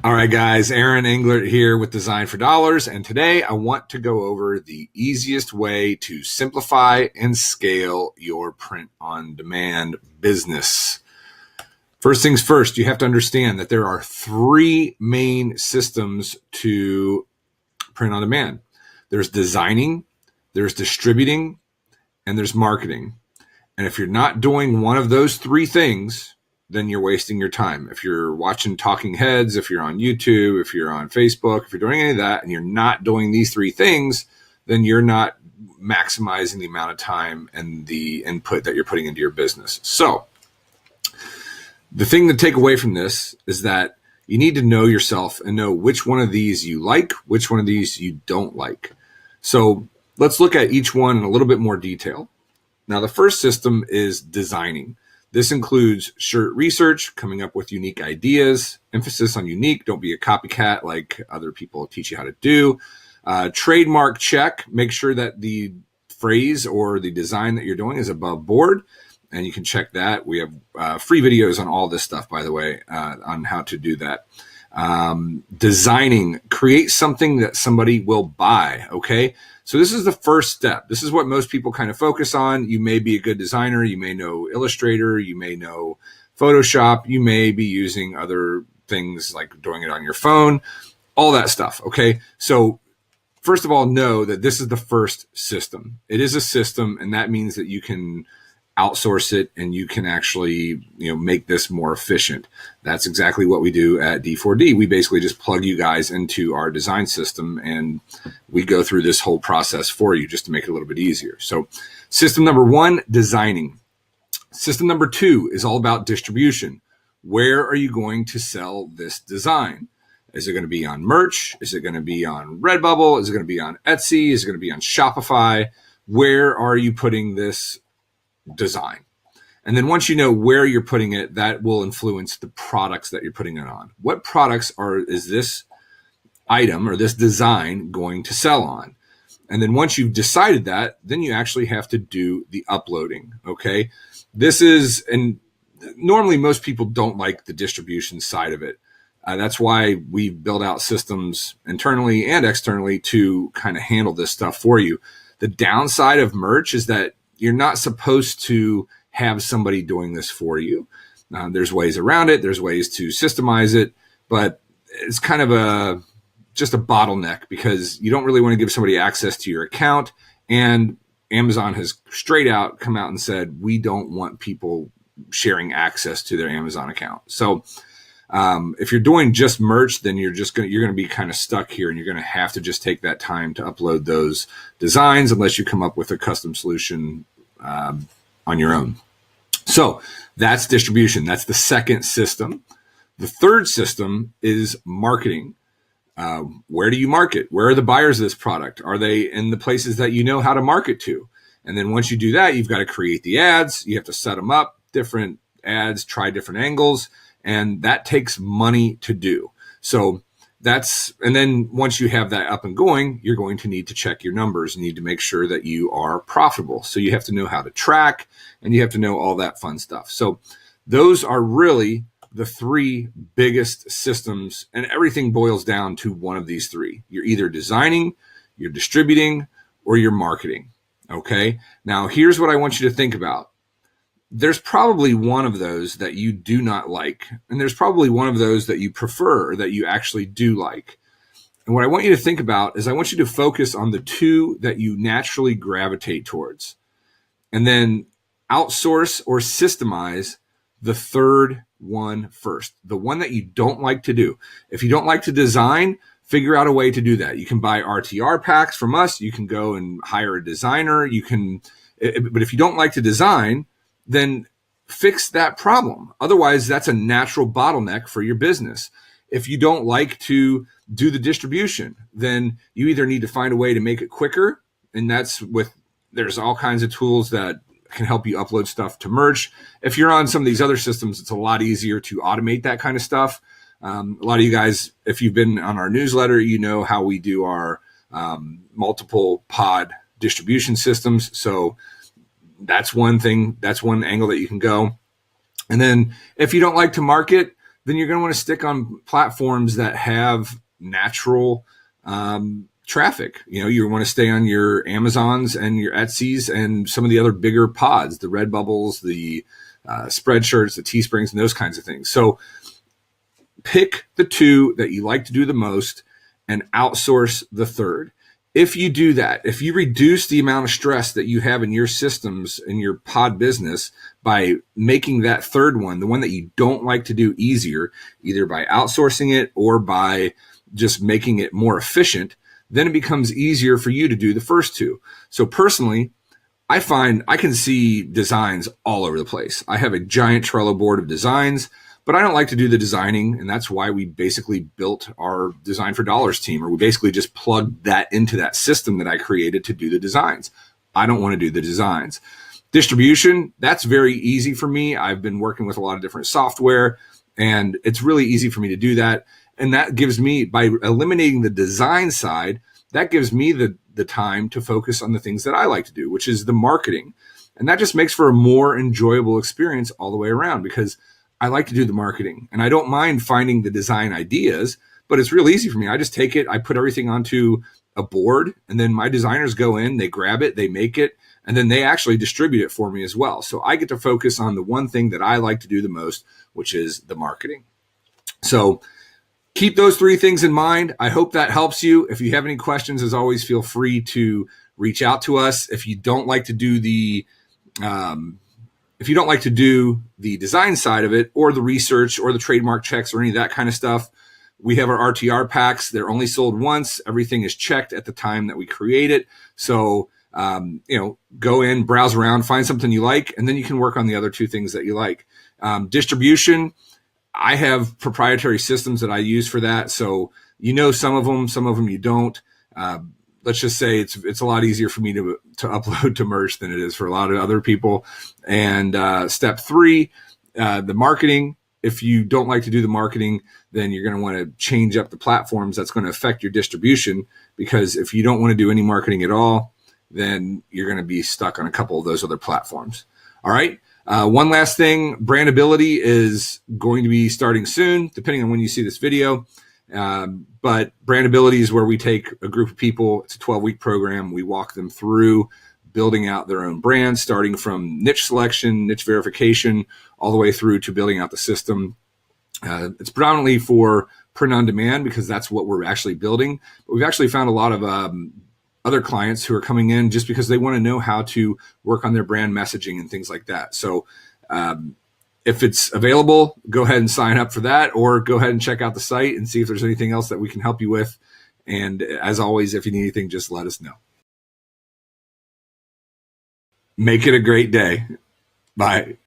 All right, guys, Aaron Englert here with Design for Dollars. And today I want to go over the easiest way to simplify and scale your print on demand business. First things first, you have to understand that there are three main systems to print on demand. There's designing, there's distributing, and there's marketing. And if you're not doing one of those three things, then you're wasting your time. If you're watching talking heads, if you're on YouTube, if you're on Facebook, if you're doing any of that and you're not doing these three things, then you're not maximizing the amount of time and the input that you're putting into your business. So the thing to take away from this is that you need to know yourself and know which one of these you like, which one of these you don't like. So let's look at each one in a little bit more detail. Now, the first system is designing. This includes shirt research, coming up with unique ideas, emphasis on unique. Don't be a copycat like other people teach you how to do. Trademark check. Make sure that the phrase or the design that you're doing is above board. And you can check that. We have free videos on all this stuff, by the way, on how to do that. Designing. Create something that somebody will buy, okay? So this is the first step. This is what most people kind of focus on. You may be a good designer. You may know Illustrator. You may know Photoshop. You may be using other things like doing it on your phone, all that stuff. Okay. So first of all, know that this is the first system. It is a system, and that means that you can outsource it and you can actually, make this more efficient. That's exactly what we do at D4D. We basically just plug you guys into our design system and we go through this whole process for you just to make it a little bit easier. So system number one, designing. System number two is all about distribution. Where are you going to sell this design? Is it going to be on merch? Is it going to be on Redbubble? Is it going to be on Etsy? Is it going to be on Shopify? Where are you putting this design? And then once you know where you're putting it, that will influence the products that you're putting it on. What products is this item or this design going to sell on? And then once you've decided that, then you actually have to do the uploading. Okay. And normally most people don't like the distribution side of it. That's why we build out systems internally and externally to kind of handle this stuff for you. The downside of merch is that you're not supposed to have somebody doing this for you. There's ways around it. There's ways to systemize it, but it's kind of just a bottleneck because you don't really want to give somebody access to your account. And Amazon has straight out come out and said, we don't want people sharing access to their Amazon account. So if you're doing just merch, then you're going to be kind of stuck here, and you're going to have to just take that time to upload those designs unless you come up with a custom solution on your own. So that's distribution. That's the second system. The third system is marketing. Where do you market? Where are the buyers of this product? Are they in the places that you know how to market to? And then once you do that, you've got to create the ads. You have to set them up, different ads, try different angles. And that takes money to do. So and then once you have that up and going, you're going to need to check your numbers. You need to make sure that you are profitable. So you have to know how to track and you have to know all that fun stuff. So those are really the three biggest systems, and everything boils down to one of these three. You're either designing, you're distributing, or you're marketing. Okay. Now here's what I want you to think about. There's probably one of those that you do not like, and there's probably one of those that you prefer or that you actually do like. And what I want you to think about is I want you to focus on the two that you naturally gravitate towards, and then outsource or systemize the third one first, the one that you don't like to do. If you don't like to design, figure out a way to do that. You can buy RTR packs from us. You can go and hire a designer. But if you don't like to design, then fix that problem. Otherwise, that's a natural bottleneck for your business. If you don't like to do the distribution, then you either need to find a way to make it quicker, and there's all kinds of tools that can help you upload stuff to merch. If you're on some of these other systems, it's a lot easier to automate that kind of stuff. A lot of you guys, if you've been on our newsletter, you know how we do our multiple pod distribution systems. So that's one thing. That's one angle that you can go. And then if you don't like to market, then you're going to want to stick on platforms that have natural traffic. You want to stay on your Amazons and your Etsy's and some of the other bigger pods, the Redbubbles, the Spreadshirts, the Teesprings, and those kinds of things. So pick the two that you like to do the most and outsource the third. If you do that, if you reduce the amount of stress that you have in your systems, in your pod business, by making that third one, the one that you don't like to do, easier, either by outsourcing it or by just making it more efficient, then it becomes easier for you to do the first two. So personally, I find I can see designs all over the place. I have a giant Trello board of designs, but I don't like to do the designing, and that's why we basically built our Design for Dollars team, or we basically just plugged that into that system that I created to do the designs. I don't want to do the designs. Distribution, that's very easy for me. I've been working with a lot of different software, and it's really easy for me to do that. And that gives me, by eliminating the design side, that gives me the time to focus on the things that I like to do, which is the marketing. And that just makes for a more enjoyable experience all the way around, because I like to do the marketing and I don't mind finding the design ideas, but it's real easy for me. I just take it, I put everything onto a board, and then my designers go in, they grab it, they make it, and then they actually distribute it for me as well. So I get to focus on the one thing that I like to do the most, which is the marketing. So keep those three things in mind. I hope that helps you. If you have any questions, as always, feel free to reach out to us. If you don't like to do the design side of it, or the research, or the trademark checks, or any of that kind of stuff, we have our RTR packs. They're only sold once. Everything is checked at the time that we create it. So go in, browse around, find something you like, and then you can work on the other two things that you like. Distribution, I have proprietary systems that I use for that. So some of them you don't. Let's just say it's a lot easier for me to upload to Merch than it is for a lot of other people. And step 3, the marketing. If you don't like to do the marketing, then you're going to want to change up the platforms. That's going to affect your distribution, because if you don't want to do any marketing at all, then you're going to be stuck on a couple of those other platforms. All right. One last thing, brandability is going to be starting soon, depending on when you see this video. But brandability is where we take a group of people. It's a 12-week program. We walk them through building out their own brand, starting from niche selection, niche verification, all the way through to building out the system. It's predominantly for print on demand, because that's what we're actually building. But we've actually found a lot of other clients who are coming in just because they want to know how to work on their brand messaging and things like that. So if it's available, go ahead and sign up for that, or go ahead and check out the site and see if there's anything else that we can help you with. And as always, if you need anything, just let us know. Make it a great day. Bye.